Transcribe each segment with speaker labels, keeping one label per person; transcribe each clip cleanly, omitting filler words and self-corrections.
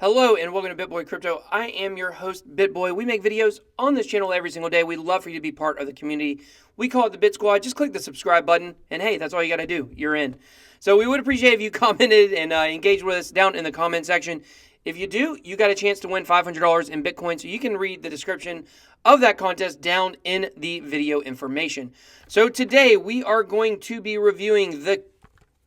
Speaker 1: Hello and welcome to BitBoy Crypto. I am your host, BitBoy. We make videos on this channel every single day. We'd love for you to be part of the community. We call it the Bit Squad. Just click the subscribe button and hey, that's all you got to do. You're in. So we would appreciate if you commented and engaged with us down in the comment section. If you do, you got a chance to win $500 in Bitcoin. So you can read the description of that contest down in the video information. So today we are going to be reviewing the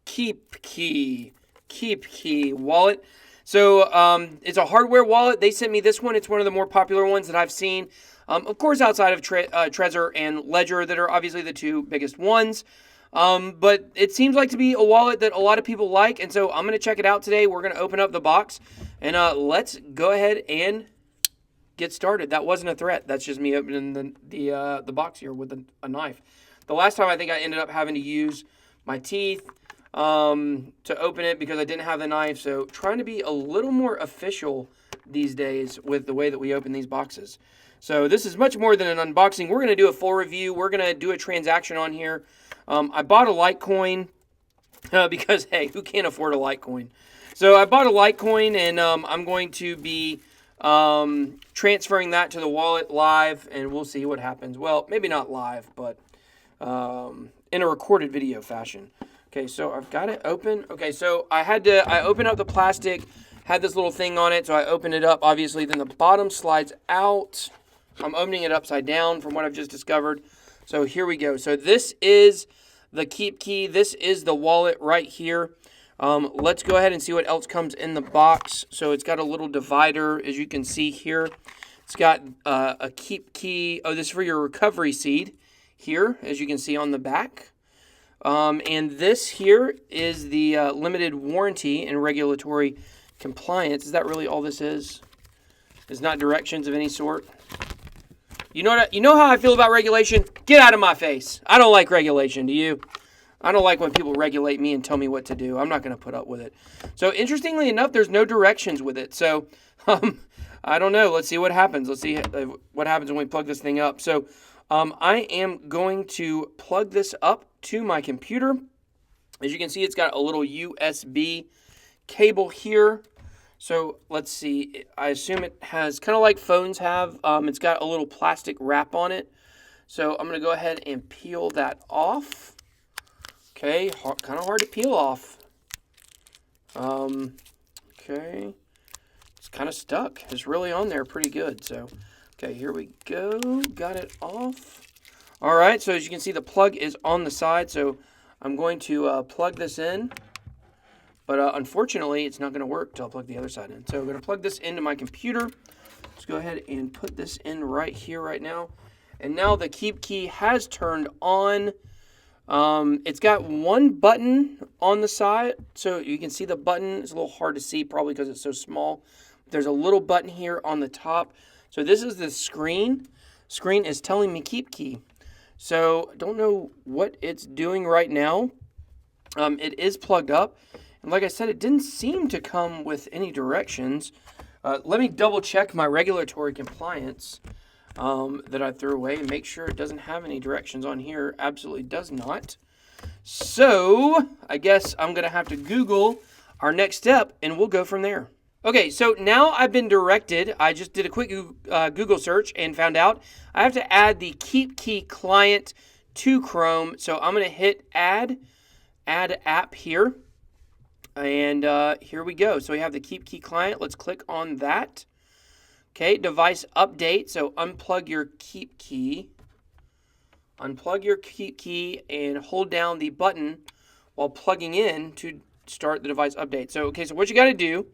Speaker 1: KeepKey wallet. So it's a hardware wallet. They sent me this one. It's one of the more popular ones that I've seen. Of course, outside of Trezor and Ledger that are obviously the two biggest ones. But it seems like to be a wallet that a lot of people like. And so I'm going to check it out today. We're going to open up the box. And let's go ahead and get started. That wasn't a threat. That's just me opening the box here with a knife. The last time I think I ended up having to use my teeth to open it because I didn't have the knife. So trying to be a little more official these days with the way that we open these boxes. So this is much more than an unboxing. We're going to do a full review. We're going to do a transaction on here. I bought a Litecoin because, hey, who can't afford a Litecoin? So I bought a Litecoin and I'm going to be transferring that to the wallet live and we'll see what happens. Well, maybe not live, but in a recorded video fashion. Okay, so I've got it open. Okay, so I opened up the plastic, had this little thing on it, so I opened it up, obviously. Then the bottom slides out. I'm opening it upside down from what I've just discovered. So here we go. So this is the KeepKey. This is the wallet right here. Let's go ahead and see what else comes in the box. So it's got a little divider, as you can see here. It's got a KeepKey. Oh, this is for your recovery seed here, as you can see on the back. And this here is the limited warranty and regulatory compliance. Is that really all this is? It's not directions of any sort. You know how I feel about regulation? Get out of my face. I don't like regulation. Do you? I don't like when people regulate me and tell me what to do. I'm not going to put up with it. So interestingly enough, there's no directions with it. So I don't know. Let's see what happens. Let's see what happens when we plug this thing up. So I am going to plug this up to my computer. As you can see, it's got a little USB cable here. So let's see. I assume it has kind of like phones have. It's got a little plastic wrap on it. So I'm going to go ahead and peel that off. Okay, kind of hard to peel off. Okay, it's kind of stuck. It's really on there pretty good. So, okay, here we go. Got it off. All right, so as you can see, the plug is on the side. So I'm going to plug this in. But unfortunately, it's not going to work until I plug the other side in. So I'm going to plug this into my computer. Let's go ahead and put this in right here, right now. And now the KeepKey has turned on. It's got one button on the side. So you can see the button. It's a little hard to see probably because it's so small. There's a little button here on the top. So this is the screen. Screen is telling me KeepKey. So I don't know what it's doing right now. It is plugged up. And like I said, it didn't seem to come with any directions. Let me double check my regulatory compliance that I threw away and make sure it doesn't have any directions on here. Absolutely does not. So I guess I'm going to have to Google our next step and we'll go from there. Okay, so now I've been directed. I just did a quick Google search and found out I have to add the KeepKey client to Chrome. So I'm going to hit add app here. And here we go. So we have the KeepKey client. Let's click on that. Okay, device update. So unplug your KeepKey. Unplug your KeepKey and hold down the button while plugging in to start the device update. So, okay, so what you got to do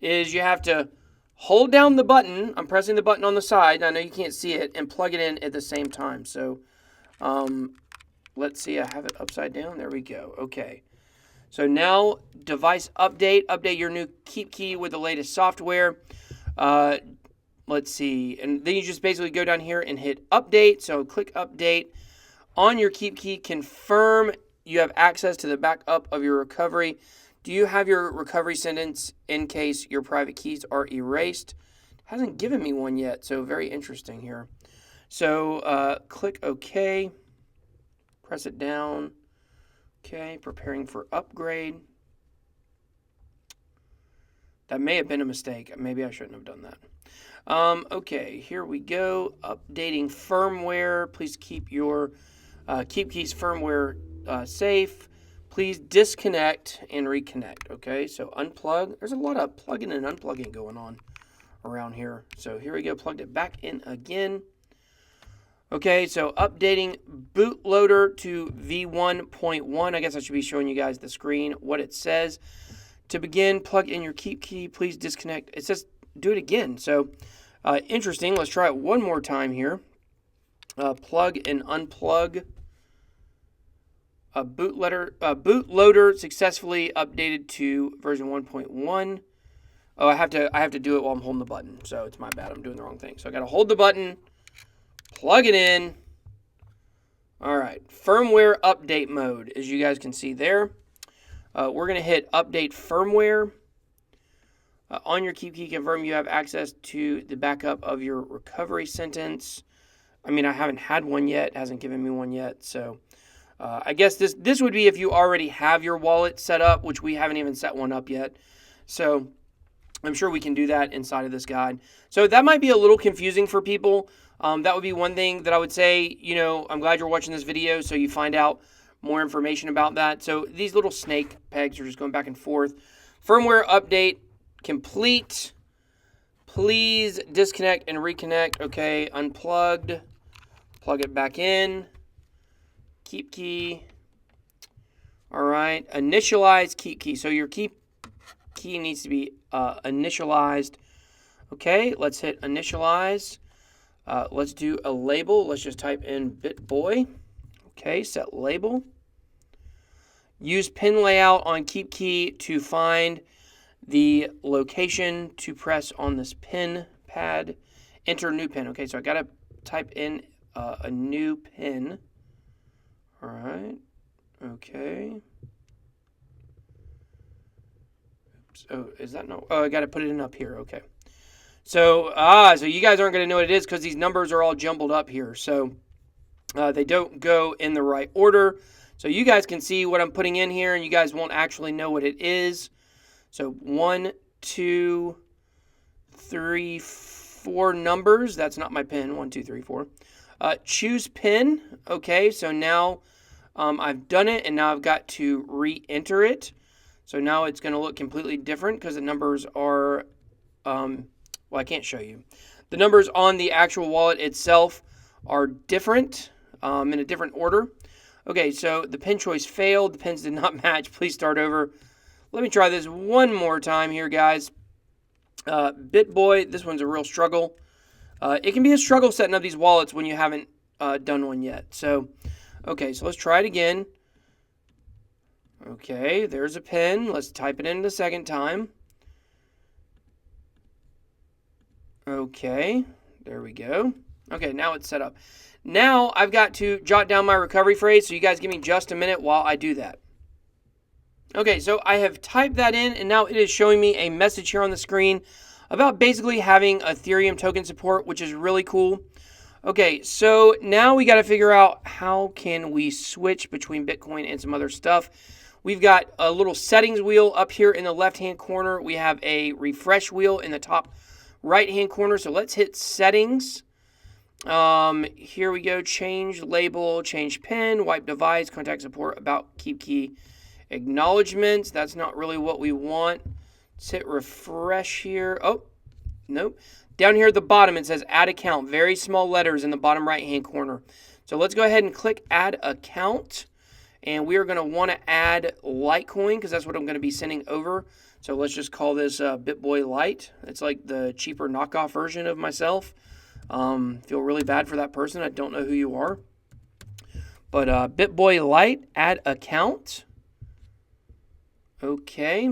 Speaker 1: is you have to hold down the button. I'm pressing the button on the side. I know you can't see it. And plug it in at the same time. So let's see. I have it upside down. There we go. Okay. So now device update. Update your new KeepKey with the latest software. Let's see. And then you just basically go down here and hit update. So click update on your KeepKey. Confirm you have access to the backup of your recovery. Do you have your recovery sentence in case your private keys are erased? It hasn't given me one yet, so very interesting here. So click OK. Press it down. Okay, preparing for upgrade. That may have been a mistake. Maybe I shouldn't have done that. Okay, here we go. Updating firmware. Please keep your KeepKey's firmware safe. Please disconnect and reconnect. Okay, so unplug. There's a lot of plugging and unplugging going on around here. So here we go. Plugged it back in again. Okay, so updating Bootloader to v1.1. I guess I should be showing you guys the screen, what it says. To begin, plug in your KeepKey. Please disconnect. It says do it again. So interesting. Let's try it one more time here. Plug and unplug. Bootloader successfully updated to version 1.1. Oh, I have to do it while I'm holding the button. So it's my bad. I'm doing the wrong thing. So I got to hold the button, plug it in. All right. Firmware update mode, as you guys can see there. We're going to hit update firmware. On your KeepKey, confirm you have access to the backup of your recovery sentence. I mean, I haven't had one yet. It hasn't given me one yet. So I guess this would be if you already have your wallet set up, which we haven't even set one up yet. So I'm sure we can do that inside of this guide. So that might be a little confusing for people. That would be one thing that I would say, I'm glad you're watching this video so you find out more information about that. So these little snake pegs are just going back and forth. Firmware update complete. Please disconnect and reconnect. Okay, unplugged. Plug it back in. KeepKey. All right, initialize Kiki. So your KeepKey needs to be initialized. Okay, let's hit initialize. Let's do a label. Let's just type in BitBoy. Okay, set label. Use pin layout on KeepKey to find the location to press on this pin pad. Enter new pin. Okay, so I got to type in a new pin. All right. Okay. Oops. Oh, is that no? Oh, I got to put it in up here. Okay. So, so you guys aren't going to know what it is because these numbers are all jumbled up here. So they don't go in the right order. So you guys can see what I'm putting in here, and you guys won't actually know what it is. So 1, 2, 3, 4 numbers. That's not my pin. 1, 2, 3, 4. Choose pin. Okay, so now I've done it, and now I've got to re-enter it. So now it's going to look completely different because the numbers are, well, I can't show you. The numbers on the actual wallet itself are different, in a different order. Okay, so the pin choice failed. The pins did not match. Please start over. Let me try this one more time here, guys. BitBoy, this one's a real struggle. It can be a struggle setting up these wallets when you haven't done one yet. So, okay, so let's try it again. Okay, there's a pin. Let's type it in the second time. Okay, there we go. Okay, now it's set up. Now I've got to jot down my recovery phrase, so you guys give me just a minute while I do that. Okay, so I have typed that in, and now it is showing me a message here on the screen about basically having Ethereum token support, which is really cool. Okay, so now we got to figure out how can we switch between Bitcoin and some other stuff. We've got a little settings wheel up here in the left-hand corner. We have a refresh wheel in the top right-hand corner. So let's hit settings. Here we go. Change label, change pin, wipe device, contact support, about KeepKey, acknowledgements. That's not really what we want. Let's hit refresh here. Oh, nope. Down here at the bottom, it says add account. Very small letters in the bottom right-hand corner. So let's go ahead and click add account. And we are going to want to add Litecoin because that's what I'm going to be sending over. So let's just call this BitBoy Lite. It's like the cheaper knockoff version of myself. Feel really bad for that person. I don't know who you are. But BitBoy Lite, add account. Okay.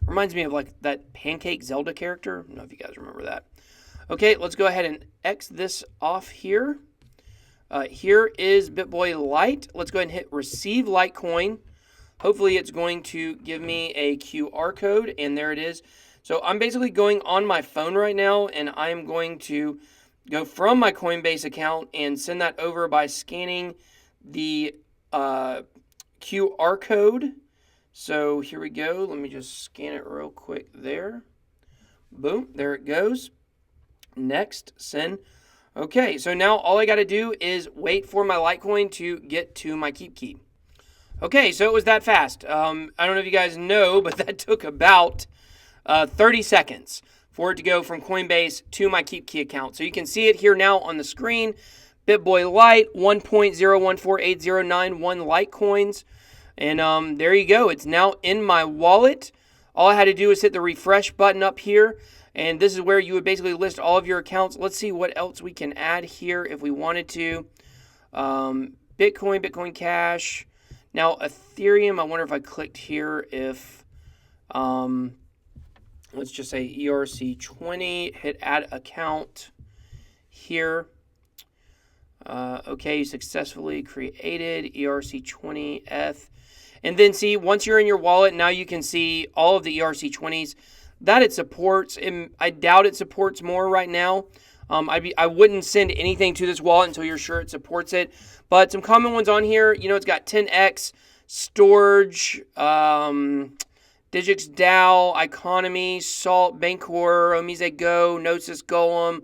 Speaker 1: Reminds me of like that Pancake Zelda character. I don't know if you guys remember that. Okay, let's go ahead and X this off here. Here is BitBoy Lite. Let's go ahead and hit receive Litecoin. Hopefully it's going to give me a QR code, and there it is. So I'm basically going on my phone right now, and I'm going to go from my Coinbase account and send that over by scanning the QR code So here we go. Let me just scan it real quick there. Boom, there it goes. Next, send. Okay, so now all I got to do is wait for my Litecoin to get to my KeepKey. Okay, so it was that fast. I don't know if you guys know, but that took about 30 seconds for it to go from Coinbase to my KeepKey account. So you can see it here now on the screen. BitBoy Lite, 1.0148091 Litecoins. And there you go. It's now in my wallet. All I had to do is hit the refresh button up here. And this is where you would basically list all of your accounts. Let's see what else we can add here if we wanted to. Bitcoin, Bitcoin Cash. Now, Ethereum, I wonder if I clicked here if, let's just say ERC20, hit add account here. Okay, you successfully created ERC20 ETH. And then see, once you're in your wallet, now you can see all of the ERC20s that it supports. And I doubt it supports more right now. I wouldn't send anything to this wallet until you're sure it supports it. But some common ones on here, you know, it's got 10x, Storage, Digix DAO, Economy, Salt, Bancor, Omise Go, Gnosis Golem,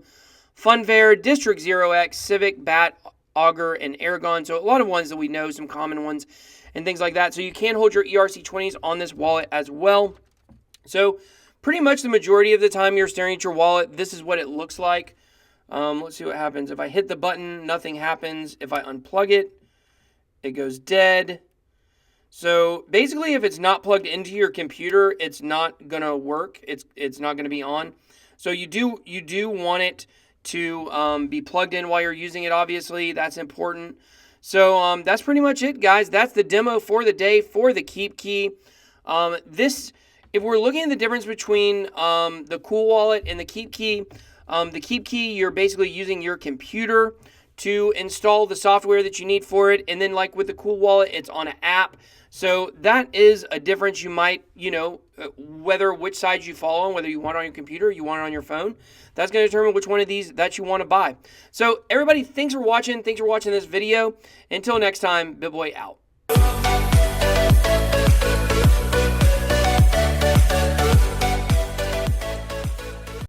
Speaker 1: Funfair, District 0x, Civic, Bat, Augur, and Aragon. So a lot of ones that we know, some common ones and things like that. So you can hold your ERC20s on this wallet as well. So pretty much the majority of the time you're staring at your wallet, this is what it looks like. Let's see what happens. If I hit the button, nothing happens. If I unplug it, it goes dead. So basically, if it's not plugged into your computer, it's not going to work. It's not going to be on. So you do want it to be plugged in while you're using it, obviously. That's important. So that's pretty much it, guys. That's the demo for the day for the KeepKey. If we're looking at the difference between the Cool Wallet and the KeepKey, you're basically using your computer to install the software that you need for it. And then like with the Cool Wallet, it's on an app. So that is a difference. You might, which side you fall on, whether you want it on your computer or you want it on your phone. That's going to determine which one of these that you want to buy. So everybody, thanks for watching. Thanks for watching this video. Until next time, BitBoy out.